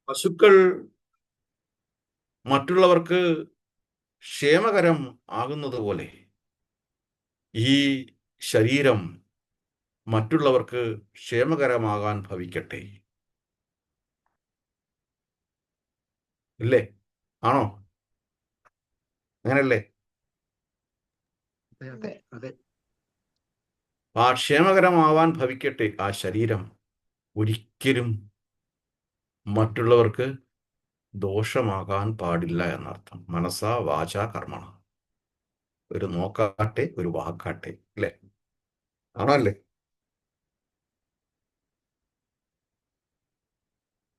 പശുക്കൾ മറ്റുള്ളവർക്ക് ക്ഷേമകരം ആകുന്നത് പോലെ ഈ ശരീരം മറ്റുള്ളവർക്ക് ക്ഷേമകരമാകാൻ ഭവിക്കട്ടെ. ഇല്ലേ? ആണോ? അങ്ങനല്ലേ? അതെ അതെ. ആ ക്ഷേമകരമാവാൻ ഭവിക്കട്ടെ ആ ശരീരം. ഒരിക്കലും മറ്റുള്ളവർക്ക് ദോഷമാകാൻ പാടില്ല എന്നർത്ഥം. മനസ്സാ വാച കർമ്മണ. ഒരു നോക്കാട്ടെ, ഒരു വാക്കാട്ടെ. അല്ലേ? ആണോ അല്ലേ?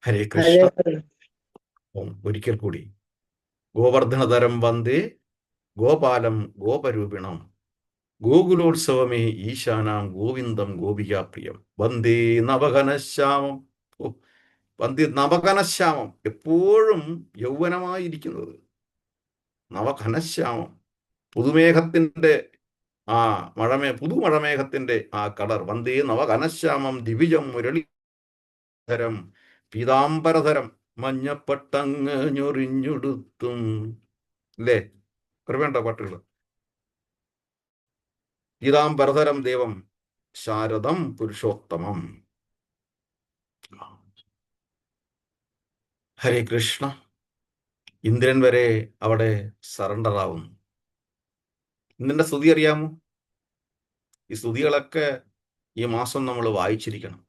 ഹരേ കൃഷ്ണ. ഒരിക്കൽ കൂടി ഗോവർദ്ധനതരം വന്ദേ ഗോപാലം ഗോപരൂപിണം ഗോകുലോത്സവമേ ഈശാനാം ഗോവിന്ദം ഗോപികാപ്രിയം വന്ദേ നവഘനശ്യാമം. വന്ദേ നവഘനശ്യാമം, എപ്പോഴും യൗവനമായിരിക്കുന്നത്. നവഘനശ്യാമം, പുതുമേഘത്തിന്റെ ആ പുതുമഴമേഘത്തിന്റെ ആ കളർ. വന്ദേ നവഘനശ്യാമം ദിവിജം മുരളീധരം പീതാംബരധരം മഞ്ഞപ്പട്ടങ്ങ് ഞൊറിഞ്ഞുടുത്തും. അല്ലേ? വേണ്ട പാട്ടുകൾ. പീതാംബരധരം ദേവം ശാരദം പുരുഷോത്തമം. ഹരേ കൃഷ്ണ. ഇന്ദ്രൻ വരെ അവിടെ സറണ്ടർ ആവുന്നു. ഇന്ദ്രന്റെ സ്തുതി അറിയാമോ? ഈ സ്തുതികളൊക്കെ ഈ മാസം നമ്മൾ വായിച്ചിരിക്കണം.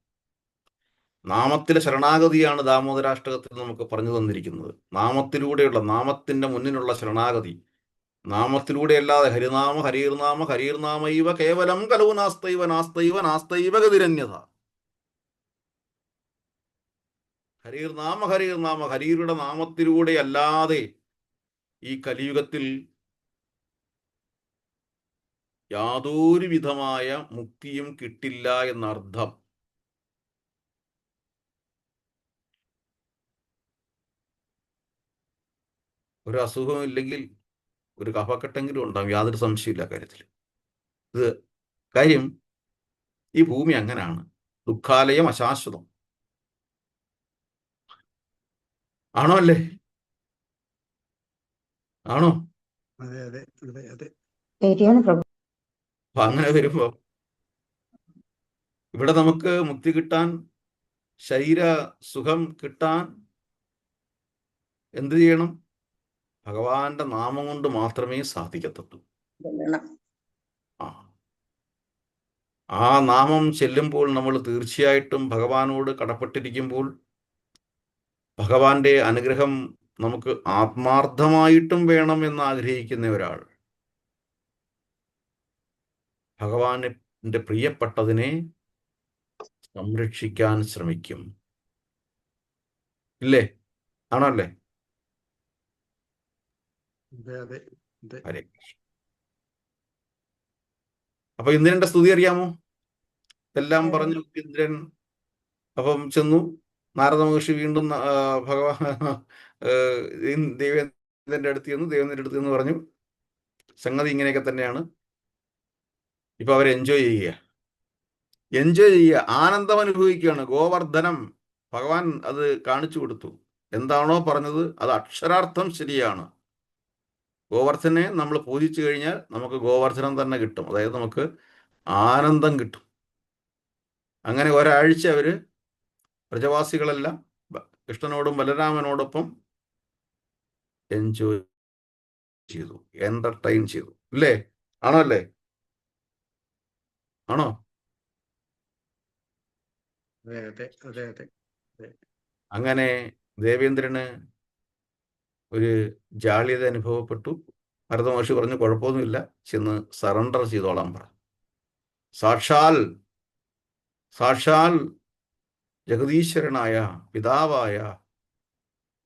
നാമത്തിലെ ശരണാഗതിയാണ് ദാമോദരാഷ്ടകത്തിൽ നമുക്ക് പറഞ്ഞു തന്നിരിക്കുന്നത്. നാമത്തിന്റെ മുന്നിലുള്ള ശരണാഗതി. നാമത്തിലൂടെയല്ലാതെ ഹരിനാമ ഹരീർനാമ ഹരീർനാമൈവ കേവലം കലോ നാസ്തൈവ നാസ്തൈവ നാസ്തൈവ ഗതിരന്യത. ഹരീർനാമ ഹരീരുടെ നാമത്തിലൂടെ അല്ലാതെ ഈ കലിയുഗത്തിൽ യാതൊരു വിധമായ മുക്തിയും കിട്ടില്ല എന്നർത്ഥം. ഒരു അസുഖവും ഇല്ലെങ്കിൽ ഒരു കഫക്കെട്ടെങ്കിലും ഉണ്ടാവും, യാതൊരു സംശയമില്ല കാര്യത്തിൽ. ഇത് കാര്യം, ഈ ഭൂമി അങ്ങനെയാണ്. ദുഃഖാലയം അശാശ്വതം. ആണോ അല്ലേ? ആണോ? അതെ അതെ അതെ അതെ. അപ്പൊ അങ്ങനെ വരുമ്പോ ഇവിടെ നമുക്ക് മുക്തി കിട്ടാൻ, ശരീര സുഖം കിട്ടാൻ എന്ത് ചെയ്യണം? ഭഗവാന്റെ നാമം കൊണ്ട് മാത്രമേ സാധിക്കത്തുള്ളൂ. ആ നാമം ചെല്ലുമ്പോൾ നമ്മൾ തീർച്ചയായിട്ടും ഭഗവാനോട് കടപ്പെട്ടിരിക്കുമ്പോൾ ഭഗവാന്റെ അനുഗ്രഹം നമുക്ക് ആത്മാർത്ഥമായിട്ടും വേണം എന്ന് ആഗ്രഹിക്കുന്ന ഒരാൾ ഭഗവാന്റെ പ്രിയപ്പെട്ടതിനെ സംരക്ഷിക്കാൻ ശ്രമിക്കും. ഇല്ലേ? ആണല്ലേ? ഹരേ കൃഷ്ണ. അപ്പൊ ഇന്ദ്രന്റെ സ്തുതി അറിയാമോ? എല്ലാം പറഞ്ഞു ഇന്ദ്രൻ അപ്പം ചെന്നു. നാരദ മഹർഷി വീണ്ടും ഭഗവാൻ ദേവേന്ദ്രന്റെ അടുത്ത് ചെന്നു. ദേവേന്ദ്രന്റെ അടുത്ത് എന്ന് പറഞ്ഞു, സംഗതി ഇങ്ങനെയൊക്കെ തന്നെയാണ്. ഇപ്പൊ അവർ എൻജോയ് ചെയ്യുക, ആനന്ദം അനുഭവിക്കുകയാണ്. ഗോവർദ്ധനം, ഭഗവാൻ അത് കാണിച്ചു കൊടുത്തു. എന്താണോ പറഞ്ഞത് അത് അക്ഷരാർത്ഥം ശരിയാണ്. ഗോവർദ്ധനെ നമ്മൾ പൂജിച്ചു കഴിഞ്ഞാൽ നമുക്ക് ഗോവർദ്ധനം തന്നെ കിട്ടും. അതായത് നമുക്ക് ആനന്ദം കിട്ടും. അങ്ങനെ ഒരാഴ്ച അവര് പ്രജവാസികളെല്ലാം കൃഷ്ണനോടും ബലരാമനോടൊപ്പം എൻജോയ് ചെയ്തു, എന്റർടൈൻ ചെയ്തു. ഇല്ലേ? ആണോ അല്ലേ? ആണോ? അങ്ങനെ ദേവേന്ദ്രന് ഒരു ജാള്യത അനുഭവപ്പെട്ടു. ഭരത മഹർഷി പറഞ്ഞു, കുഴപ്പമൊന്നുമില്ല, ചെന്ന് സറണ്ടർ ചെയ്തോളാൻ പറ. സാക്ഷാൽ ജഗതീശ്വരനായ പിതാവായ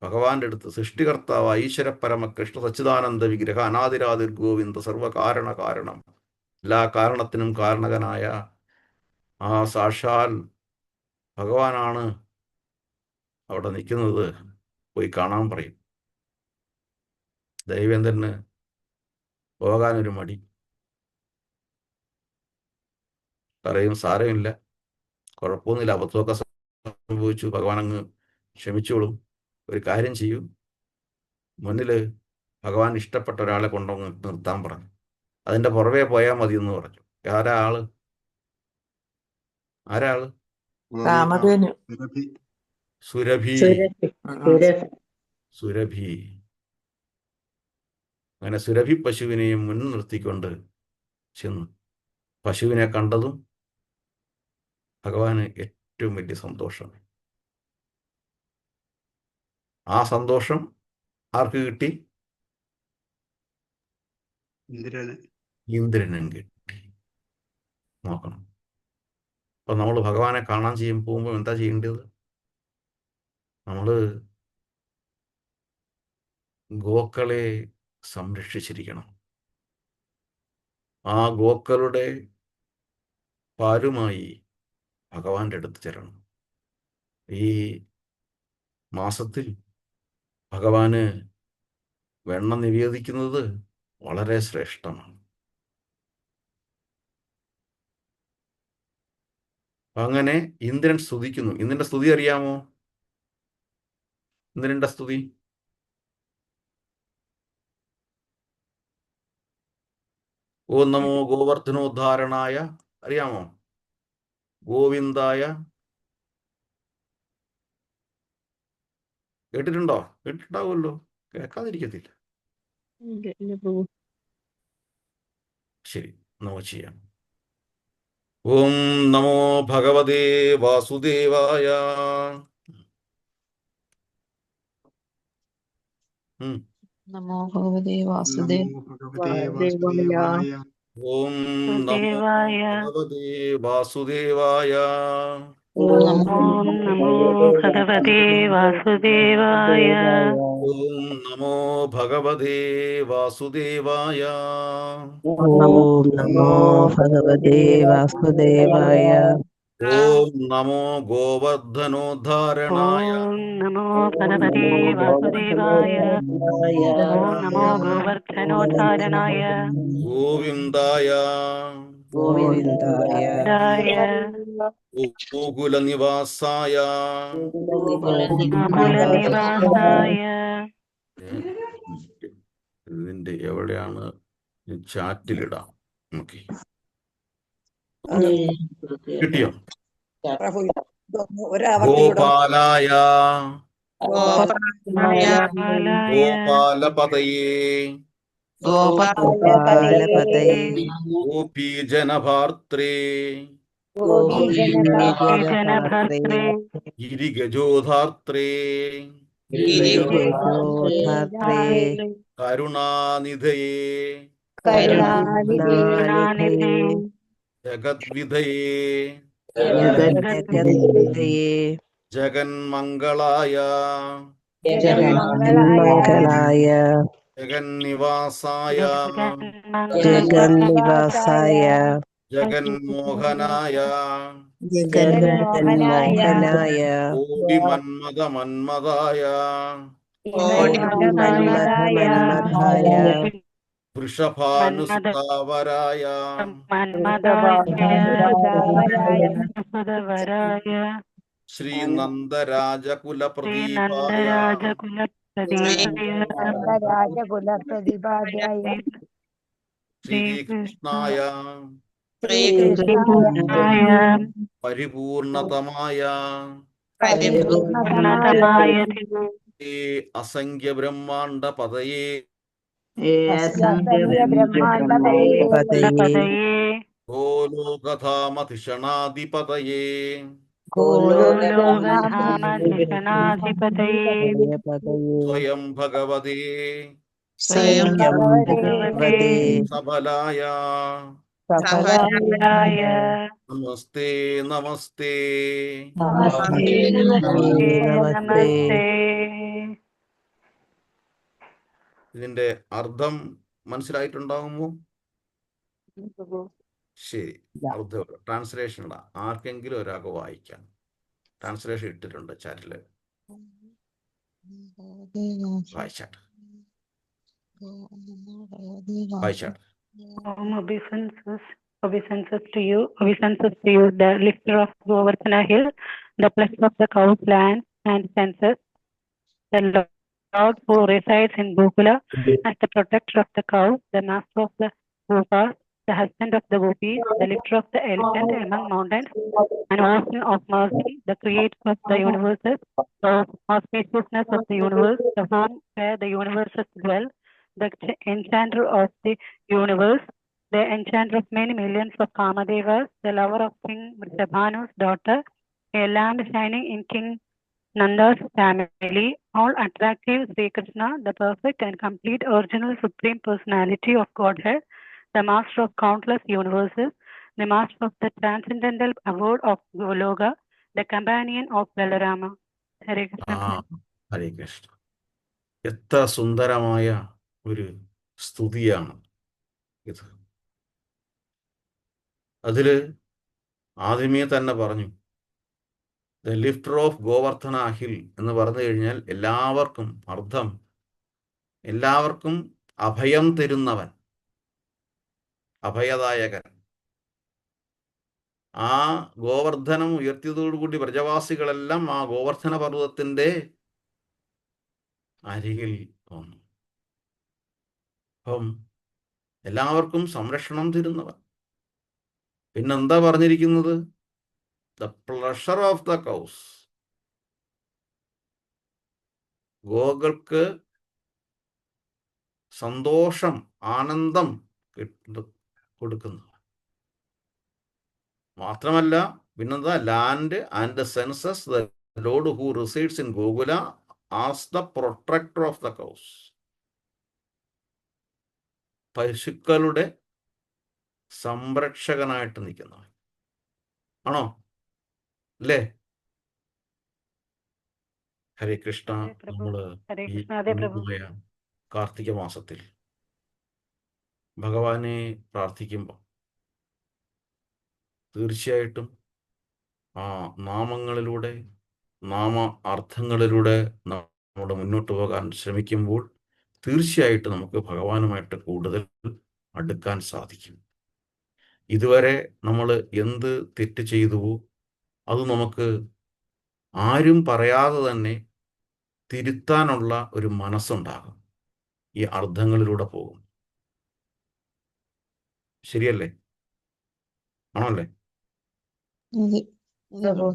ഭഗവാന്റെ അടുത്ത്, സൃഷ്ടികർത്താവ് ഈശ്വര പരമ കൃഷ്ണ സച്ചിദാനന്ദ വിഗ്രഹ അനാദിരാതിർ ഗോവിന്ദ സർവകാരണ കാരണം, എല്ലാ കാരണത്തിനും കാരണകനായ ആ സാക്ഷാൽ ഭഗവാനാണ് അവിടെ നിൽക്കുന്നത്, പോയി കാണാൻ പറയും. ദേവേന്ദ്രന് പോകാനൊരു മടി. പറയും, സാരമില്ല, കുഴപ്പമൊന്നുമില്ല, അബദ്ധമൊക്കെ സംഭവിച്ചു, ഭഗവാൻ അങ്ങ് ക്ഷമിച്ചോളും, ഒരു കാര്യം ചെയ്യൂ, മുന്നിൽ ഭഗവാൻ ഇഷ്ടപ്പെട്ട ഒരാളെ കൊണ്ടുവന്ന് നിർത്താൻ പറഞ്ഞു. അതിൻ്റെ പുറകെ പോയാൽ മതി എന്ന് പറഞ്ഞു. ആരാ ആള്? കാമധേനു. സുരഭി. സുരഭി. സുരഭി. അങ്ങനെ സുരഭി പശുവിനെയും മുന്നിൽ നിർത്തിക്കൊണ്ട് ചെന്നു. പശുവിനെ കണ്ടതും ഭഗവാന് ഏറ്റവും വലിയ സന്തോഷം. ആ സന്തോഷം ആർക്ക് കിട്ടി? ഇന്ദ്രനും കിട്ടി. നോക്കണം. അപ്പൊ നമ്മൾ ഭഗവാനെ കാണാൻ പോകുമ്പോൾ എന്താ ചെയ്യേണ്ടത്? നമ്മൾ ഗോക്കളെ സംരക്ഷിച്ചിരിക്കണം. ആ ഗോക്കളുടെ പാലുമായി ഭഗവാന്റെ അടുത്ത് ചെല്ലണം. ഈ മാസത്തിൽ ഭഗവാന് വെണ്ണ നിവേദിക്കുന്നത് വളരെ ശ്രേഷ്ഠമാണ്. അങ്ങനെ ഇന്ദ്രൻ സ്തുതിക്കുന്നു. ഇന്ദ്രന്റെ സ്തുതി അറിയാമോ? ഇന്ദ്രന്റെ സ്തുതി ഓം നമോ ഗോവർദ്ധനോദ്ധാരണായ, അറിയാമോ? ഗോവിന്ദായ. കേട്ടിട്ടുണ്ടോ? കേട്ടിട്ടുണ്ടാവുമല്ലോ, കേൾക്കാതിരിക്കത്തില്ല. ശരി, നമുക്ക് ചെയ്യാം. ഓം നമോ ഭഗവതേ വാസുദേവായ. നമോ ഭഗവതേ വാസുദേവായ. ഓം നമോ ഭഗവതേ വാസുദേവായ. ഓം നമോ ഭഗവതേ വാസുദേവായ. ഓം നമോ ഭഗവതേ വാസുദേവായ. ഓം നമോ ഭഗവതേ വാസുദേവായ. ഓം നമോ ഗോവർദ്ധനോദ്ധാരണായ. നമോ ഭഗവതേ വാസുദേവായ. ഓം നമോ ഗോവർദ്ധനോദ്ധാരണായ. ഗോവിന്ദായ. ഗോവിന്ദായ. ഗോകുലനിവാസായ. ഗോകുലനിവാസായ. ഇതിന്റെ എവിടെയാണ്? ചാറ്റിലിടാം. ഓക്കെ, കിട്ടിയോ? ഗോപാലായ. ഗോപാലപതയേ. ഗോപാലപതയേ. ഗോപീജനഭാർത്രേ. ഗോപീജനഭാർത്രേ. ഗിരിഗജോധാർത്രേ. ഗിരിഗജോധാർത്രേ. കരുണാനിധയേ. കരുണാനിധേ. ജഗദ്വിധയേ. ജഗദ്വിധയേ. ജഗന്മംഗളായ. ജഗന്മംഗളായ. ജഗന്നിവാസായ. ജഗന്നിവാസായ. ജഗന്മോഹനായ. ജഗന്മോഹനായ. കോടിമന്മഥമന്മഥായ. മന്മഥായ. വൃഷഭാനുസുതാവരായ. ശ്രീനന്ദരാജകുലപ്രദീപായ. ശ്രീകൃഷ്ണായ. പരിപൂർണതമായ. അസംഖ്യ ബ്രഹ്മാണ്ട പതയേ. ഗോലോകധാമധിഷണാധിപതയേ. സ്വയം ഭഗവതേ. സബലായ. നമസ്തേ നമസ്തേ. നമസ്തേ. ഇതിന്റെ അർത്ഥം മനസ്സിലായിട്ടുണ്ടാകുമോ? ശരി, അർത്ഥം ട്രാൻസ്ലേഷൻ ഇടാം. ആർക്കെങ്കിലും ഒരാൾക്ക് വായിക്കാം. ട്രാൻസ്ലേഷൻ ഇട്ടിട്ടുണ്ട് ചാറ്റില്. വായിച്ചാട്ടെ. Obeisances to you, the lifter of Govardhana hill, the pleasure of the cow's land and senses, the Lord who resides in Gokula as the protector of the cow, the master of the gopas, the husband of the gopis, the lifter of the elephant among mountains, and ocean of mercy, the creator of the universes, the auspiciousness of the universe, the home where the universes dwell, the enchanter of the universe, the enchanter of many millions of Kamadevas, the lover of King Vrishabhanu's daughter, a lamp shining in King Nanda's family, all attractive Sri Krishna, the perfect and complete original supreme personality of Godhead, the master of countless universes, the master of the transcendental abode of Goloka, the companion of Balarama. Hare Krishna. ആ ഹരേ കൃഷ്ണ. എത്ര സുന്ദരമായ ഒരു സ്തുതിയാണ് ഇത്. അതില് ആദ്യമേ തന്നെ പറഞ്ഞു, the lifter of Govardhana hill എന്ന് പറഞ്ഞു കഴിഞ്ഞാൽ എല്ലാവർക്കും അർത്ഥം, എല്ലാവർക്കും അഭയം തരുന്നവൻ, അഭയദായകൻ. ആ ഗോവർദ്ധനം ഉയർത്തിയതോടുകൂടി പ്രജവാസികളെല്ലാം ആ ഗോവർദ്ധന പർവ്വതത്തിന്റെ അരികിൽ വന്നു. അപ്പം എല്ലാവർക്കും സംരക്ഷണം തരുന്നവൻ. പിന്നെന്താ പറഞ്ഞിരിക്കുന്നത്? The pleasure of the cows, ഗോകൾക്ക് സന്തോഷം, ആനന്ദം കൊടുക്കുന്നു. മാത്രമല്ല പിന്നെന്താ? Land and the senses, the lord who resides in Gokula as the protector of the cows, പശുക്കളുടെ സംരക്ഷകനായിട്ട് നിൽക്കുന്നവൻ. ആണോ? അല്ലേ? ഹരേ കൃഷ്ണ. അതെ പ്രഭു. നമ്മള് ഹരേ ഈ കൃഷ്ണ. അതെ പ്രഭു. പുണ്യമായ കാർത്തിക മാസത്തിൽ ഭഗവാനെ പ്രാർത്ഥിക്കുമ്പോൾ തീർച്ചയായിട്ടും ആ നാമങ്ങളിലൂടെ, നാമ അർത്ഥങ്ങളിലൂടെ നമ്മൾ മുന്നോട്ട് പോകാൻ ശ്രമിക്കുമ്പോൾ തീർച്ചയായിട്ടും നമുക്ക് ഭഗവാനുമായിട്ട് കൂടുതൽ അടുക്കാൻ സാധിക്കും. ഇതുവരെ നമ്മൾ എന്ത് തെറ്റ് ചെയ്തുവോ അത് നമുക്ക് ആരും പറയാതെ തന്നെ തിരുത്താനുള്ള ഒരു മനസ്സുണ്ടാകും ഈ അർത്ഥങ്ങളിലൂടെ പോകും. ശരിയല്ലേ? ആണല്ലേ? അതെ പ്രഭു.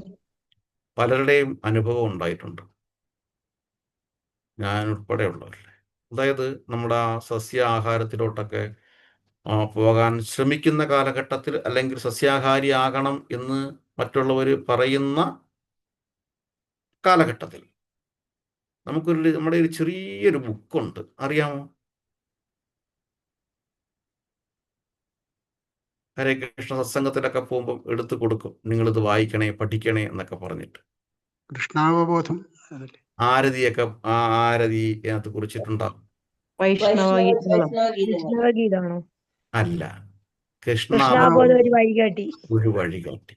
പലരുടെയും അനുഭവം ഉണ്ടായിട്ടുണ്ട്, ഞാൻ ഉൾപ്പെടെ ഉള്ളവരുടെ. അതായത് നമ്മുടെ ആ സസ്യാഹാരത്തിലോട്ടൊക്കെ പോകാൻ ശ്രമിക്കുന്ന കാലഘട്ടത്തിൽ, അല്ലെങ്കിൽ സസ്യാഹാരി ആകണം എന്ന് മറ്റുള്ളവർ പറയുന്ന കാലഘട്ടത്തിൽ നമ്മുടെ ഒരു ചെറിയൊരു ബുക്കുണ്ട്, അറിയാമോ? ഹരേ കൃഷ്ണ സത്സംഗത്തിലൊക്കെ പോകുമ്പോൾ എടുത്തു കൊടുക്കും, നിങ്ങളിത് വായിക്കണേ, പഠിക്കണേ എന്നൊക്കെ പറഞ്ഞിട്ട്. കൃഷ്ണാവബോധം അതല്ലേ? ആരതിയൊക്കെ ആ ആരതി അതിനകത്ത് കുറിച്ചിട്ടുണ്ടാകും. വൈഷ്ണവഗീതാണോ? അല്ല, കൃഷ്ണാബോധം ഒരു വഴികാട്ടി. ഒരു വഴികാട്ടി.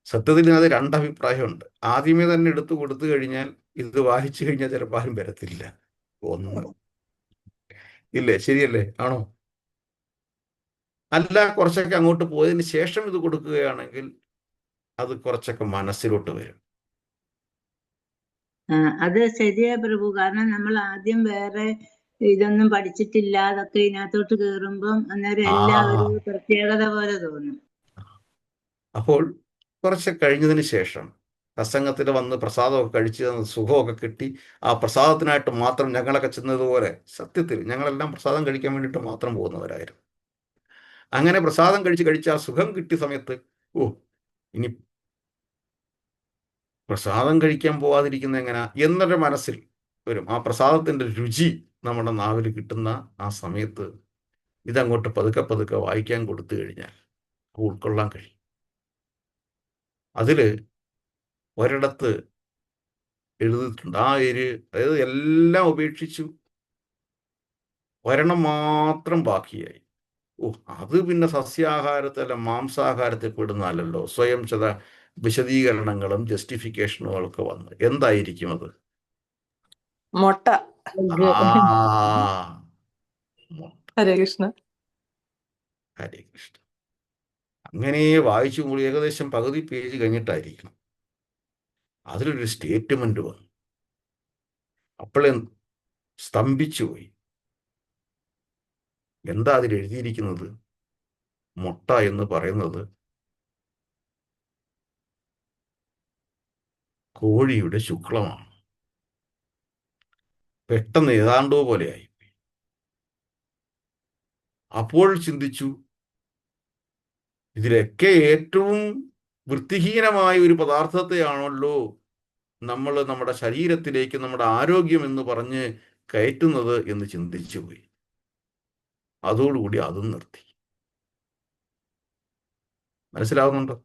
സത്യത്തിൽ അത് രണ്ടഭിപ്രായമുണ്ട്. ആദ്യമേ തന്നെ എടുത്തു കൊടുത്തു കഴിഞ്ഞാൽ ഇത് വായിച്ചു കഴിഞ്ഞാൽ ചിലപ്പോൾ ആരും വരത്തില്ല. ഒന്ന് ഇല്ലേ? ശരിയല്ലേ? ആണോ? അല്ല, കുറച്ചൊക്കെ അങ്ങോട്ട് പോയതിന് ശേഷം ഇത് കൊടുക്കുകയാണെങ്കിൽ അത് കുറച്ചൊക്കെ മനസ്സിലോട്ട് വരും. അത് ശരിയാ പ്രഭു. കാരണം നമ്മൾ ആദ്യം വേറെ ഇതൊന്നും പഠിച്ചിട്ടില്ല, അതൊക്കെ ഇതിനകത്തോട്ട് കേറുമ്പം അന്നേരം എല്ലാവരും പ്രത്യേകത പോലെ തോന്നും. അപ്പോൾ കുറച്ച് കഴിഞ്ഞതിന് ശേഷം സത്സംഗത്തിൽ വന്ന് പ്രസാദമൊക്കെ കഴിച്ച് സുഖമൊക്കെ കിട്ടി, ആ പ്രസാദത്തിനായിട്ട് മാത്രം ഞങ്ങളൊക്കെ ചെന്നതുപോലെ, സത്യത്തിൽ ഞങ്ങളെല്ലാം പ്രസാദം കഴിക്കാൻ വേണ്ടിയിട്ട് മാത്രം പോകുന്നവരായിരുന്നു. അങ്ങനെ പ്രസാദം കഴിച്ച് ആ സുഖം കിട്ടിയ സമയത്ത് ഇനി പ്രസാദം കഴിക്കാൻ പോവാതിരിക്കുന്ന എങ്ങനെയാ എന്നൊരു മനസ്സിൽ വരും. ആ പ്രസാദത്തിൻ്റെ രുചി നമ്മുടെ നാവിൽ കിട്ടുന്ന ആ സമയത്ത് ഇതങ്ങോട്ട് പതുക്കെ പതുക്കെ വായിക്കാൻ കൊടുത്തു കഴിഞ്ഞാൽ ഉൾക്കൊള്ളാൻ കഴിയും. അതിൽ ഒരിടത്ത് എഴുതിയിട്ടുണ്ട്, അതായത് എല്ലാം ഉപേക്ഷിച്ചു ഒരെണ്ണം മാത്രം ബാക്കിയായി. അത് പിന്നെ സസ്യാഹാരത്തിലെ മാംസാഹാരത്തിൽ പെടുന്നതല്ലോ. സ്വയം ചില വിശദീകരണങ്ങളും ജസ്റ്റിഫിക്കേഷനുകളും ഒക്കെ വന്നു. എന്തായിരിക്കും അത്? മുട്ട. ഹരേ കൃഷ്ണ. ഹരേ കൃഷ്ണ. അങ്ങനെ വായിച്ചു കൂടി ഏകദേശം പകുതി പേജ് കഴിഞ്ഞിട്ടായിരിക്കണം അതിലൊരു സ്റ്റേറ്റ്മെന്റ് വന്നു. അപ്പോഴേ സ്തംഭിച്ചുപോയി. എന്താ അതിൽ എഴുതിയിരിക്കുന്നത്? മുട്ട എന്ന് പറയുന്നത് കോഴിയുടെ ശുക്ലമാണ്. പെട്ടെന്ന് ഏതാണ്ടോ പോലെയായി. അപ്പോൾ ചിന്തിച്ചു, ഇതിലൊക്കെ ഏറ്റവും വൃത്തിഹീനമായ ഒരു പദാർത്ഥത്തെയാണല്ലോ നമ്മൾ നമ്മുടെ ശരീരത്തിലേക്ക് നമ്മുടെ ആരോഗ്യം എന്ന് പറഞ്ഞ് കയറ്റുന്നത് എന്ന് ചിന്തിച്ചു പോയി. അതോടുകൂടി അതും നിർത്തി. മനസ്സിലാവുന്നുണ്ടോ?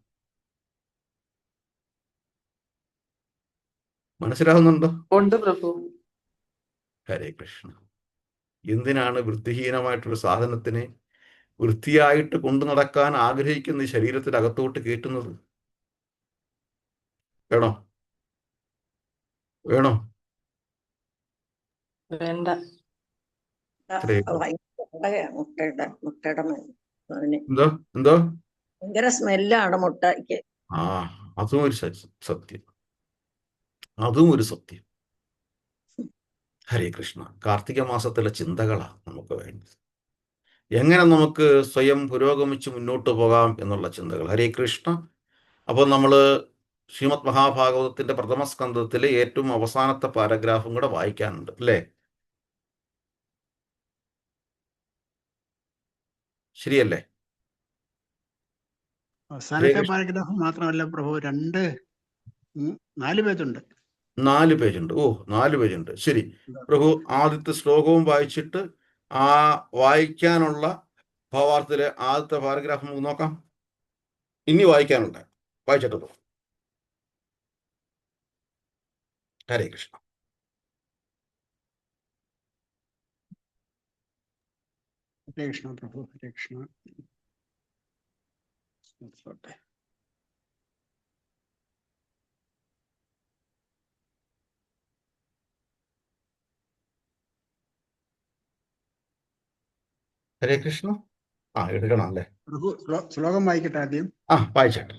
മനസ്സിലാവുന്നുണ്ടോ? ഉണ്ട് പ്രഭു. ഹരേ കൃഷ്ണ. എന്തിനാണ് വൃത്തിഹീനമായിട്ടൊരു സാധനത്തിനെ വൃത്തിയായിട്ട് കൊണ്ടു നടക്കാൻ ആഗ്രഹിക്കുന്ന ഈ ശരീരത്തിനകത്തോട്ട് കയറ്റുന്നത്? വേണോ? വേണോ? വേണ്ട. എന്തോ എന്തോ ഭയങ്കര സ്മെല്ലാണ് മുട്ടയ്ക്ക്. ആ, അതും ഒരു സത്യം. അതും ഒരു സത്യം. ഹരേ കൃഷ്ണ. കാർത്തിക മാസത്തിലെ ചിന്തകളാണ് നമുക്ക് വേണ്ടത്. എങ്ങനെ നമുക്ക് സ്വയം പുരോഗമിച്ച് മുന്നോട്ട് പോകാം എന്നുള്ള ചിന്തകൾ. ഹരേ കൃഷ്ണ. അപ്പോൾ നമ്മൾ ശ്രീമദ് മഹാഭാഗവതത്തിന്റെ പ്രഥമ സ്കന്ധത്തിലെ ഏറ്റവും അവസാനത്തെ പാരഗ്രാഫും കൂടെ വായിക്കാനുണ്ട്, അല്ലേ? ശരിയല്ലേ? അവസാനത്തെ പാരഗ്രാഫ് മാത്രമല്ല പ്രഭു, 4 പേജുണ്ട്. 4 പേജുണ്ട്. ഓ, 4 പേജുണ്ട്. ശരി പ്രഭു, ആദ്യത്തെ ശ്ലോകവും വായിച്ചിട്ട് ആ വായിക്കാനുള്ള ഭാവാർത്ഥത്തിലെ ആദ്യത്തെ പാരഗ്രാഫ് നമുക്ക് നോക്കാം. ഇനി വായിക്കാനുണ്ട്, വായിച്ചിട്ട് പോകും. ഹരേ കൃഷ്ണ. ഹരേ കൃഷ്ണ പ്രഭു, ഹരേ കൃഷ്ണ. ഹരേ കൃഷ്ണ. ആ, എടുക്കണം അല്ലേ പ്രഭു? ശ്ലോകം വായിക്കട്ടെ ആദ്യം. ആ, വായിച്ചേട്ടെ.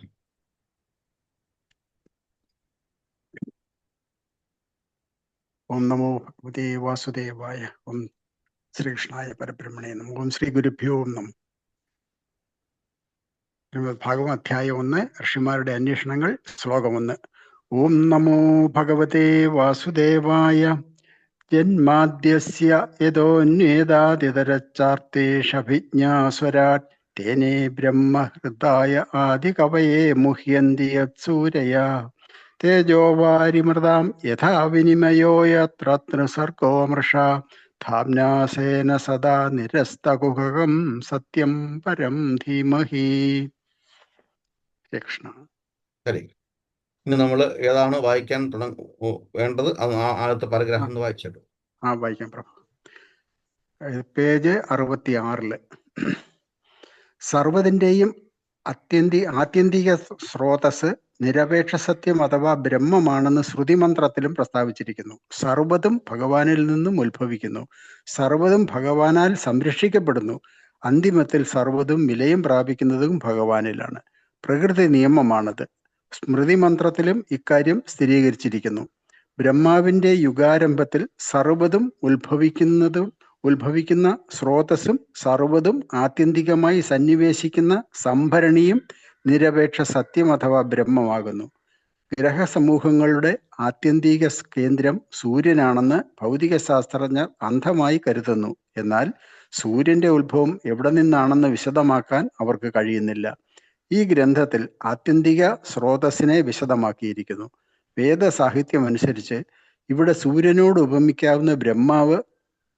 ഓം നമോ ഭഗവതേ വാസുദേവായ. ഓം ശ്രീകൃഷ്ണായ പരബ്രഹ്മണേ നമഃ. ഓം ശ്രീ ഗുരുഭ്യോ നമഃ. ഭാഗവതം അധ്യായം 1, ഋഷിമാരുടെ അന്വേഷണങ്ങൾ. ശ്ലോകം 1. ഓം നമോ ഭഗവതേ വാസുദേവായ. ജന്മാദ്യസ്യ യതോന്വേദാതിതരച്ചാർത്തേഷഭിജ്ഞാസ്വരാട് തേനേ ബ്രഹ്മഹൃദായ ആദികവയേ മുഹ്യന്തി യത്സൂരയാ തേജോ വാരിമൃതാം യഥാ വിനിമയോ യത്ര സർഗോ മൃഷാ ധാമ്നാസേന സദാ നിരസ്തകുഹകം സത്യം പരം ധീമഹി. കൃഷ്ണ. ഹരേ. ഇനി നമ്മൾ ഏതാണ് വായിക്കാൻ വേണ്ടത്? അത് ആദ്യത്തെ പാരഗ്രാഫ് ഒന്ന് വായിച്ചിട്ടു. വായിക്കാം പ്രഭു. പേജ് 66. സർവ്വതിൻ്റെയും ആത്യന്തിക സ്രോതസ് നിരപേക്ഷ സത്യം അഥവാ ബ്രഹ്മമാണെന്ന് ശ്രുതിമന്ത്രത്തിലും പ്രസ്താവിച്ചിരിക്കുന്നു. സർവ്വതും ഭഗവാനിൽ നിന്നും ഉത്ഭവിക്കുന്നു. സർവ്വതും ഭഗവാനാൽ സംരക്ഷിക്കപ്പെടുന്നു. അന്തിമത്തിൽ സർവ്വതും വിലയം പ്രാപിക്കുന്നതും ഭഗവാനിലാണ്. പ്രകൃതി നിയമമാണത്. സ്മൃതിമന്ത്രത്തിലും ഇക്കാര്യം സ്ഥിരീകരിച്ചിരിക്കുന്നു. ബ്രഹ്മാവിന്റെ യുഗാരംഭത്തിൽ സർവ്വതും ഉത്ഭവിക്കുന്ന സ്രോതസ്സും സർവ്വതും ആത്യന്തികമായി സന്നിവേശിക്കുന്ന സംഭരണിയും നിരപേക്ഷ സത്യം അഥവാ ബ്രഹ്മമാകുന്നു. ഗ്രഹസമൂഹങ്ങളുടെ ആത്യന്തിക കേന്ദ്രം സൂര്യനാണെന്ന് ഭൗതിക ശാസ്ത്രജ്ഞർ അന്ധമായി കരുതുന്നു. എന്നാൽ സൂര്യന്റെ ഉത്ഭവം എവിടെ നിന്നാണെന്ന് വിശദമാക്കാൻ അവർക്ക് കഴിയുന്നില്ല. ഈ ഗ്രന്ഥത്തിൽ ആത്യന്തിക സ്രോതസ്സിനെ വിശദമാക്കിയിരിക്കുന്നു. വേദസാഹിത്യം അനുസരിച്ച് ഇവിടെ സൂര്യനോട് ഉപമിക്കാവുന്ന ബ്രഹ്മാവ്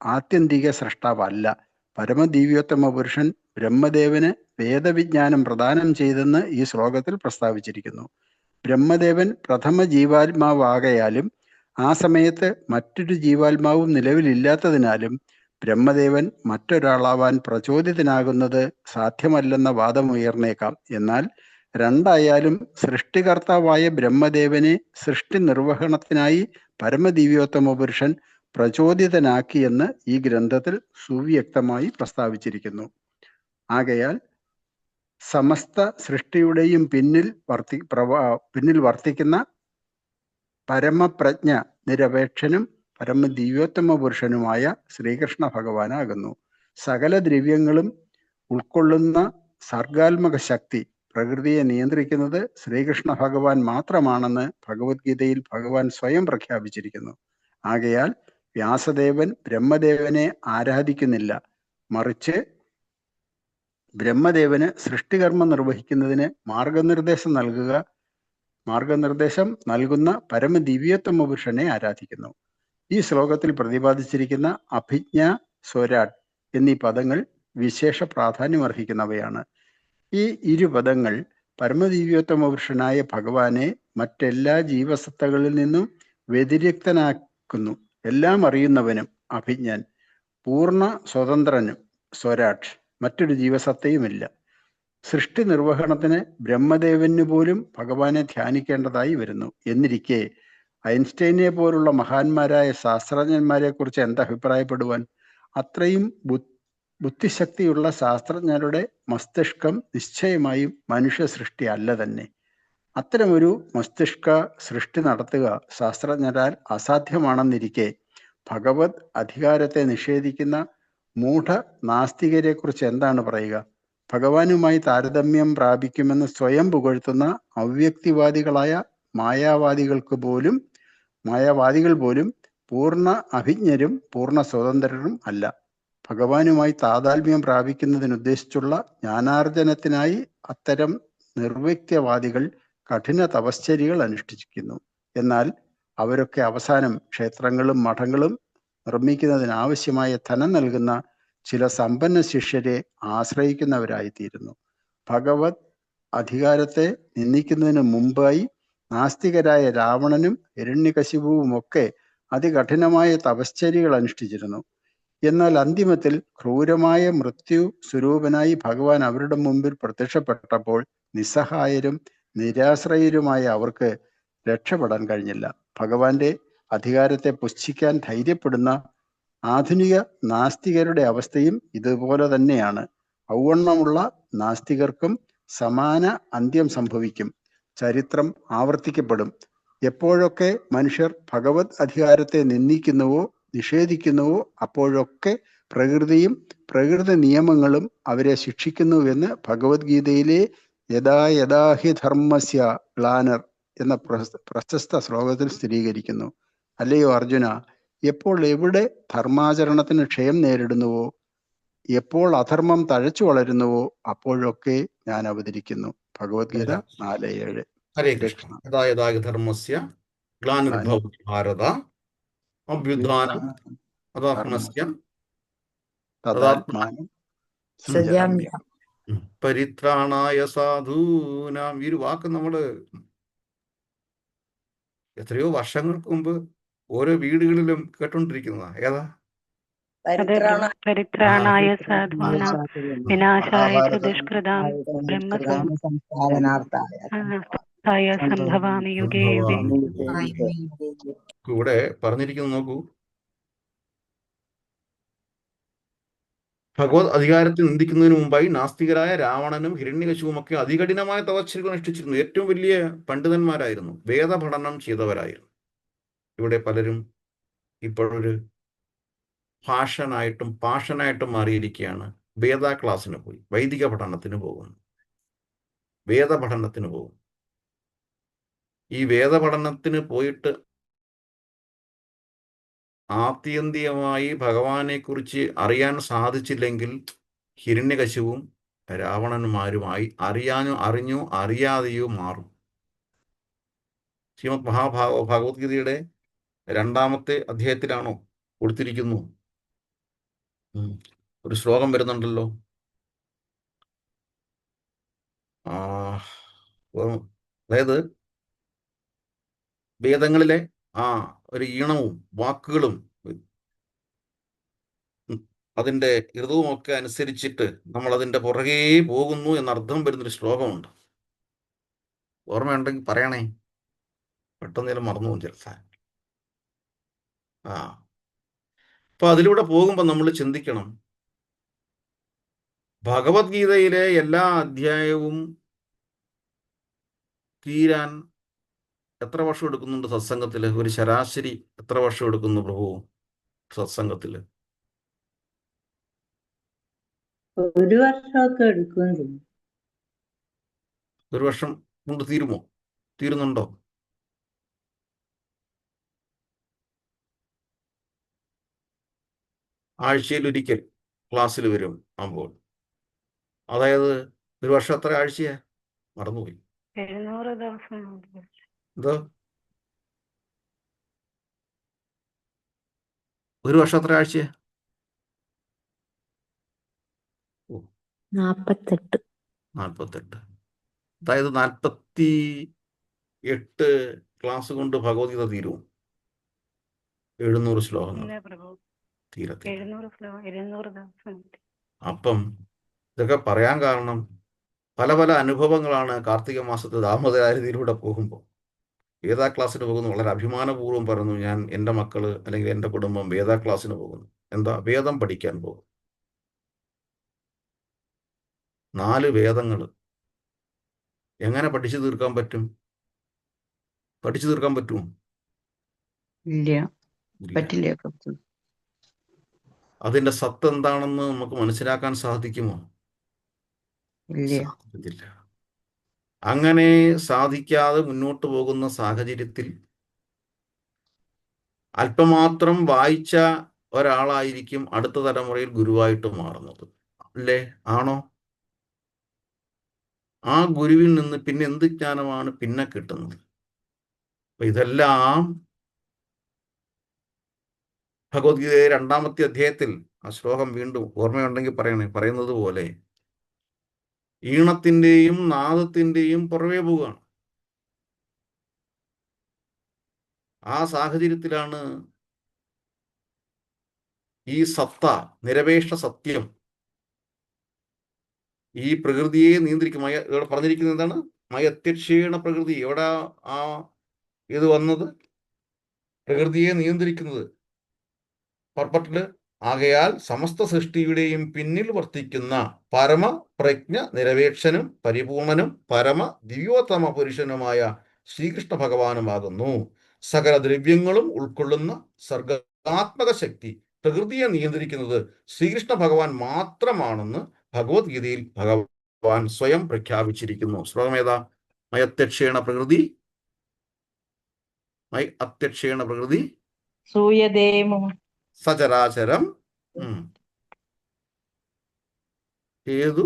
ആത്യന്തിക സൃഷ്ടാവല്ല. പരമദിവ്യോത്തമ പുരുഷൻ ബ്രഹ്മദേവന് വേദവിജ്ഞാനം പ്രദാനം ചെയ്തെന്ന് ഈ ശ്ലോകത്തിൽ പ്രസ്താവിച്ചിരിക്കുന്നു. ബ്രഹ്മദേവൻ പ്രഥമ ജീവാത്മാവാകയാലും ആ സമയത്ത് മറ്റൊരു ജീവാത്മാവും നിലവിലില്ലാത്തതിനാലും ബ്രഹ്മദേവൻ മറ്റൊരാളാവാൻ പ്രചോദിതനാകുന്നത് സാധ്യമല്ലെന്ന വാദമുയർന്നേക്കാം. എന്നാൽ രണ്ടായാലും സൃഷ്ടികർത്താവായ ബ്രഹ്മദേവനെ സൃഷ്ടി നിർവഹണത്തിനായി പരമദിവ്യോത്തമ പുരുഷൻ പ്രചോദിതനാക്കിയെന്ന് ഈ ഗ്രന്ഥത്തിൽ സുവ്യക്തമായി പ്രസ്താവിച്ചിരിക്കുന്നു. ആകയാൽ സമസ്ത സൃഷ്ടിയുടെയും പിന്നിൽ വർത്തിക്കുന്ന പരമപ്രജ്ഞ നിരപേക്ഷനും പരമദിവ്യോത്തമ പുരുഷനുമായ ശ്രീകൃഷ്ണ ഭഗവാനാകുന്നു. സകല ദ്രവ്യങ്ങളും ഉൾക്കൊള്ളുന്ന സർഗാത്മക ശക്തി പ്രകൃതിയെ നിയന്ത്രിക്കുന്നത് ശ്രീകൃഷ്ണ ഭഗവാൻ മാത്രമാണെന്ന് ഭഗവത്ഗീതയിൽ ഭഗവാൻ സ്വയം പ്രഖ്യാപിച്ചിരിക്കുന്നു. ആകയാൽ വ്യാസദേവൻ ബ്രഹ്മദേവനെ ആരാധിക്കുന്നില്ല, മറിച്ച് ബ്രഹ്മദേവന് സൃഷ്ടികർമ്മം നിർവഹിക്കുന്നതിന് മാർഗനിർദ്ദേശം നൽകുന്ന പരമദിവ്യോത്തമ പുരുഷനെ ആരാധിക്കുന്നു. ഈ ശ്ലോകത്തിൽ പ്രതിപാദിച്ചിരിക്കുന്ന അഭിജ്ഞ, സ്വരാട് എന്നീ പദങ്ങൾ വിശേഷ പ്രാധാന്യമർഹിക്കുന്നവയാണ്. ഈ ഇരുപദങ്ങൾ പരമദിവ്യോത്തമ പുരുഷനായ ഭഗവാനെ മറ്റെല്ലാ ജീവസത്തകളിൽ നിന്നും വ്യതിരിക്തനാക്കുന്നു. എല്ലാം അറിയുന്നവനും അഭിജ്ഞൻ, പൂർണ്ണ സ്വതന്ത്രനും സ്വരാട്, മറ്റൊരു ജീവസത്തയുമില്ല. സൃഷ്ടി നിർവഹണത്തിന് ബ്രഹ്മദേവന് പോലും ഭഗവാനെ ധ്യാനിക്കേണ്ടതായി വരുന്നു. എന്നിരിക്കെ ഐൻസ്റ്റൈനെ പോലുള്ള മഹാന്മാരായ ശാസ്ത്രജ്ഞന്മാരെ കുറിച്ച് എന്തഭിപ്രായപ്പെടുവാൻ? അത്രയും ബുദ്ധിശക്തിയുള്ള ശാസ്ത്രജ്ഞരുടെ മസ്തിഷ്കം നിശ്ചയമായും മനുഷ്യ സൃഷ്ടി അല്ല തന്നെ. അത്തരമൊരു മസ്തിഷ്ക സൃഷ്ടി നടത്തുക ശാസ്ത്രജ്ഞരാൽ അസാധ്യമാണെന്നിരിക്കെ ഭഗവത് അധികാരത്തെ നിഷേധിക്കുന്ന മൂഢ നാസ്തികരെ കുറിച്ച് എന്താണ് പറയുക? ഭഗവാനുമായി താരതമ്യം പ്രാപിക്കുമെന്ന് സ്വയം പുകഴ്ത്തുന്ന അവ്യക്തിവാദികളായ മായാവാദികൾ പോലും പൂർണ്ണ അഭിജ്ഞരും പൂർണ്ണ സ്വതന്ത്രരും അല്ല. ഭഗവാനുമായി താതാത്മ്യം പ്രാപിക്കുന്നതിനുദ്ദേശിച്ചുള്ള ജ്ഞാനാർജനത്തിനായി അത്തരം നിർവ്യക്തവാദികൾ കഠിന തപശ്ചര്യകൾ അനുഷ്ഠിക്കുന്നു. എന്നാൽ അവരൊക്കെ അവസാനം ക്ഷേത്രങ്ങളും മഠങ്ങളും നിർമ്മിക്കുന്നതിനാവശ്യമായ ധനം നൽകുന്ന ചില സമ്പന്ന ശിഷ്യരെ ആശ്രയിക്കുന്നവരായിത്തീരുന്നു. ഭഗവത് അധികാരത്തെ നിന്ദിക്കുന്നതിന് മുമ്പായി നാസ്തികരായ രാവണനും ഹിരണ്യകശിപുവുമൊക്കെ അതികഠിനമായ തപശ്ചര്യകൾ അനുഷ്ഠിച്ചിരുന്നു. എന്നാൽ അന്തിമത്തിൽ ക്രൂരമായ മൃത്യു സ്വരൂപനായി ഭഗവാൻ അവരുടെ മുമ്പിൽ പ്രത്യക്ഷപ്പെട്ടപ്പോൾ നിസ്സഹായരും നിരാശ്രയരുമായ അവർക്ക് രക്ഷപ്പെടാൻ കഴിഞ്ഞില്ല. ഭഗവാന്റെ അധികാരത്തെ പുച്ഛിക്കാൻ ധൈര്യപ്പെടുന്ന ആധുനിക നാസ്തികരുടെ അവസ്ഥയും ഇതുപോലെ തന്നെയാണ്. ഔവണ്ണമുള്ള നാസ്തികർക്കും സമാന അന്ത്യം സംഭവിക്കും. ചരിത്രം ആവർത്തിക്കപ്പെടും. എപ്പോഴൊക്കെ മനുഷ്യർ ഭഗവത് അധികാരത്തെ നിന്ദിക്കുന്നുവോ നിഷേധിക്കുന്നുവോ അപ്പോഴൊക്കെ പ്രകൃതിയും പ്രകൃതി നിയമങ്ങളും അവരെ ശിക്ഷിക്കുന്നുവെന്ന് ഭഗവത്ഗീതയിലെ യഥാ യഥാ ഹി ധർമ്മസ്യ ഗ്ലാനർ എന്ന പ്രശസ്ത ശ്ലോകത്തിൽ സ്ഥിരീകരിക്കുന്നു. അല്ലയോ അർജുന, എപ്പോൾ എവിടെ ധർമാചരണത്തിന് ക്ഷയം നേരിടുന്നുവോ, എപ്പോൾ അധർമ്മം തഴച്ചു വളരുന്നുവോ അപ്പോഴൊക്കെ ഞാൻ അവതരിക്കുന്നു. ഭഗവത്ഗീത 4:7. ഹരേ കൃഷ്ണ. യഥാ യഥാ ഹി ധർമ്മസ്യ ഗ്ലാനിർഭവതി ഭാരത അഭ്യുത്ഥാനം അധർമ്മസ്യ തദാത്മാനം സൃജാമ്യഹം. പരിത്രാണായ സാധൂനാം. ഈ ഒരു വാക്ക് നമ്മള് എത്രയോ വർഷങ്ങൾക്ക് മുമ്പ് ഓരോ വീടുകളിലും കേട്ടോണ്ടിരിക്കുന്നതാ. ഏതാ? പരിത്രാണായ സാധൂനാം വിനാശായ ച ദുഷ്കൃതാം ബ്രഹ്മസംസ്ഥാപനാർത്ഥായ സംഭവാമി യുഗേ യുഗേ. ഇവിടെ പറഞ്ഞിരിക്കുന്നത് നോക്കൂ. ഭഗവത് അധികാരത്തിൽ നിന്ദിക്കുന്നതിന് മുമ്പായി നാസ്തികരായ രാവണനും ഹിരണ്യകശിപുമൊക്കെ അതികഠിനമായ തപശ്ചര്യകൾ അനുഷ്ഠിച്ചിരുന്നു. ഏറ്റവും വലിയ പണ്ഡിതന്മാരായിരുന്നു, വേദപഠനം ചെയ്തവരായിരുന്നു. ഇവിടെ പലരും ഇപ്പോഴൊരു പാഷനായിട്ടും മാറിയിരിക്കുകയാണ്. വേദ ക്ലാസ്സിന് പോയി വൈദിക പഠനത്തിന് പോകുന്നു, വേദപഠനത്തിന് പോകും. ഈ വേദപഠനത്തിന് പോയിട്ട് ആത്യന്തികമായി ഭഗവാനെ കുറിച്ച് അറിയാൻ സാധിച്ചില്ലെങ്കിൽ ഹിരണ്യകശിപുവും രാവണന്മാരുമായി അറിഞ്ഞോ അറിയാതെയോ മാറും. ശ്രീമദ് ഭഗവത്ഗീതയുടെ 2-ാമത്തെ അധ്യായത്തിലാണോ കൊടുത്തിരിക്കുന്നു ഒരു ശ്ലോകം വരുന്നുണ്ടല്ലോ. അതായത് വേദങ്ങളിലെ ഒരു ഈണവും വാക്കുകളും അതിൻ്റെ ഋതുവുമൊക്കെ അനുസരിച്ചിട്ട് നമ്മൾ അതിൻ്റെ പുറകേ പോകുന്നു എന്നർത്ഥം വരുന്നൊരു ശ്ലോകമുണ്ട്. ഓർമ്മയുണ്ടെങ്കിൽ പറയണേ, പെട്ടെന്നേലും മറന്നു പോകും ചില. അപ്പൊ അതിലൂടെ പോകുമ്പോൾ നമ്മൾ ചിന്തിക്കണം, ഭഗവത്ഗീതയിലെ എല്ലാ അധ്യായവും തീരാൻ എത്ര വർഷം എടുക്കുന്നുണ്ട് സത്സംഗത്തിൽ? ഒരു ശരാശരി എത്ര വർഷം എടുക്കുന്നു പ്രഭു സത്സംഗത്തിൽ? ഒരു വർഷമൊക്കെ എടുക്കും തോന്നുന്നു. ഒരു വർഷം കൊണ്ട് തീരുമോ? തീരുന്നുണ്ടോ? ആഴ്ചയിൽ ഒരിക്കൽ ക്ലാസ്സിൽ വരും ആകുമ്പോൾ, അതായത് ഒരു വർഷം എത്ര ആഴ്ചയാ? മറന്നുപോയി. 700 ദിവസം. എന്തോ? ഒരു വർഷം എത്ര ആഴ്ചയാ? 48. 48. അതായത് 48 ക്ലാസ് കൊണ്ട് ഭഗവത്ഗീത തീരും. 700 ശ്ലോകങ്ങൾ ഇല്ല പ്രഭു, തീരത്തില്ല. 700 ദിവസം. അപ്പം ഇതൊക്കെ പറയാൻ കാരണം പല പല അനുഭവങ്ങളാണ് കാർത്തിക മാസത്തെ ദാമോദരാതിയിലൂടെ പോകുമ്പോൾ. വേദാ ക്ലാസ്സിന് പോകുന്നു, വളരെ അഭിമാനപൂർവ്വം പറഞ്ഞു, ഞാൻ എൻ്റെ മക്കള് അല്ലെങ്കിൽ എൻ്റെ കുടുംബം വേദാ ക്ലാസ്സിന് പോകുന്നു. എന്താ? വേദം പഠിക്കാൻ പോകും. 4 വേദങ്ങൾ എങ്ങനെ പഠിച്ചു തീർക്കാൻ പറ്റും? പഠിച്ചു തീർക്കാൻ പറ്റുമോ? ഇല്ല, ഇല്ല. പറ്റില്ല. അതിൻ്റെ സത്ത് എന്താണെന്ന് നമുക്ക് മനസ്സിലാക്കാൻ സാധിക്കുമോ? ഇല്ല. സാധിക്കില്ല. അങ്ങനെ സാധിക്കാതെ മുന്നോട്ട് പോകുന്ന സാഹചര്യത്തിൽ അല്പമാത്രം വായിച്ച ഒരാളായിരിക്കും അടുത്ത തലമുറയിൽ ഗുരുവായിട്ട് മാറുന്നത്, അല്ലേ? ആണോ? ആ ഗുരുവിൽ നിന്ന് പിന്നെ എന്ത് ജ്ഞാനമാണ് പിന്നെ കിട്ടുന്നത്? അപ്പൊ ഇതെല്ലാം ഭഗവത്ഗീതയുടെ 2-ാമത്തെ അധ്യായത്തിൽ, ആ ശ്ലോകം വീണ്ടും ഓർമ്മയുണ്ടെങ്കിൽ പറയണേ, പറയുന്നത് പോലെ ഈണത്തിൻ്റെയും നാദത്തിൻ്റെയും പുറമേ പോവുകയാണ്. ആ സാഹചര്യത്തിലാണ് ഈ സത്ത, നിരപേക്ഷ സത്യം, ഈ പ്രകൃതിയെ നിയന്ത്രിക്കും. ഇവിടെ പറഞ്ഞിരിക്കുന്നത് എന്താണ്? മയത്യക്ഷീണ പ്രകൃതി. എവിടെ ആ ഇത് വന്നത്? പ്രകൃതിയെ നിയന്ത്രിക്കുന്നത് പർപ്പറ്റില്. ആകയാൽ സമസ്ത സൃഷ്ടിയുടെയും പിന്നിൽ വർത്തിക്കുന്ന പരമ പ്രജ്ഞ നിരപേക്ഷനും പരിപൂർണനും പരമ ദിവ്യോത്തമ പുരുഷനുമായ ശ്രീകൃഷ്ണ ഭഗവാനുമാകുന്നു. സകല ദ്രവ്യങ്ങളും ഉൾക്കൊള്ളുന്ന സർഗാത്മക ശക്തി പ്രകൃതിയെ നിയന്ത്രിക്കുന്നത് ശ്രീകൃഷ്ണ ഭഗവാൻ മാത്രമാണെന്ന് ഭഗവത്ഗീതയിൽ ഭഗവാൻ സ്വയം പ്രഖ്യാപിച്ചിരിക്കുന്നു. ശ്ലോകമേതാ? മയത്യക്ഷേണ പ്രകൃതി, മൈ അത്യക്ഷേണ പ്രകൃതി സചരാചരം ഏതു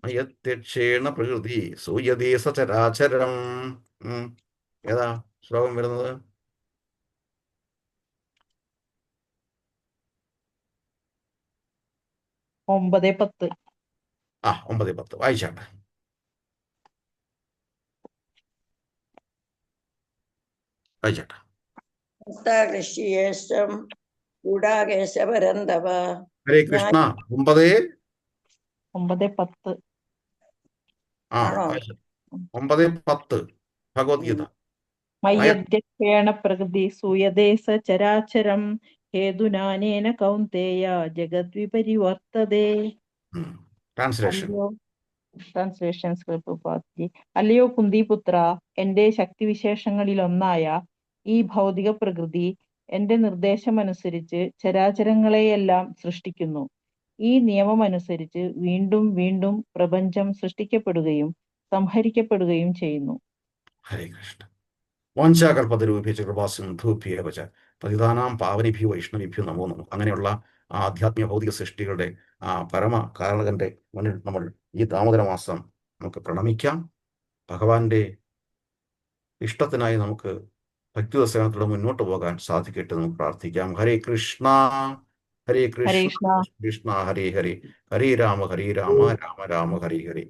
മയത്യക്ഷേണ പ്രകൃതി സൂയതേ സചരാചരം. ഏതാ ശ്ലോകം വരുന്നത്? 9:10. 9:10 വായിച്ചാട്ടെ. വായിച്ചാട്ടെ. ഋഷിയേശം ഗൂഢാകേശപരന്തവ. ഹരേ കൃഷ്ണ. 9:10. 9:10 ഭഗവത്ഗീത. മയ്യധ്യക്ഷേണ പ്രകൃതി സൂയതേ സചരാചരം ഹേതുനാനേന കൗന്തേയ ജഗദ്വിപരിവർത്തതേ. ട്രാൻസ്ലേഷൻ. അല്ലയോ കുന്തിപുത്ര, എന്റെ ശക്തിവിശേഷങ്ങളിലൊന്നായ ഈ ഭൗതിക പ്രകൃതി എന്റെ നിർദ്ദേശമനുസരിച്ച് ചരാചരങ്ങളെയെല്ലാം സൃഷ്ടിക്കുന്നു. ഈ നിയമമനുസരിച്ച് വീണ്ടും വീണ്ടും പ്രപഞ്ചം സൃഷ്ടിക്കപ്പെടുകയും സംഹരിക്കപ്പെടുകയും ചെയ്യുന്നു. ഹരേ കൃഷ്ണ. വാഞ്ചാകൽപതരൂപേച്ച കൃപാസിന്ധൂഭ്യേവ ച പതിതാനാം പാവനിഭ്യോ വൈഷ്ണവിഭ്യോ നമോ നമഃ. അങ്ങനെയുള്ള ആ ആധ്യാത്മിക ഭൗതിക സൃഷ്ടികളുടെ ആ പരമ കാരണകന്റെ മുന്നിൽ നമ്മൾ ഈ ദാമോദര മാസം നമുക്ക് പ്രണമിക്കാം. ഭഗവാന്റെ ഇഷ്ടത്തിനായി നമുക്ക് ഭക്തിയുത സേവനത്തിലൂടെ മുന്നോട്ട് പോകാൻ സാധിക്കട്ടെ നമുക്ക് പ്രാർത്ഥിക്കാം. ഹരേ കൃഷ്ണ. ഹരേ കൃഷ്ണ കൃഷ്ണ ഹരേ ഹരേ, ഹരേ രാമ രാമ രാമ ഹരേ ഹരേ.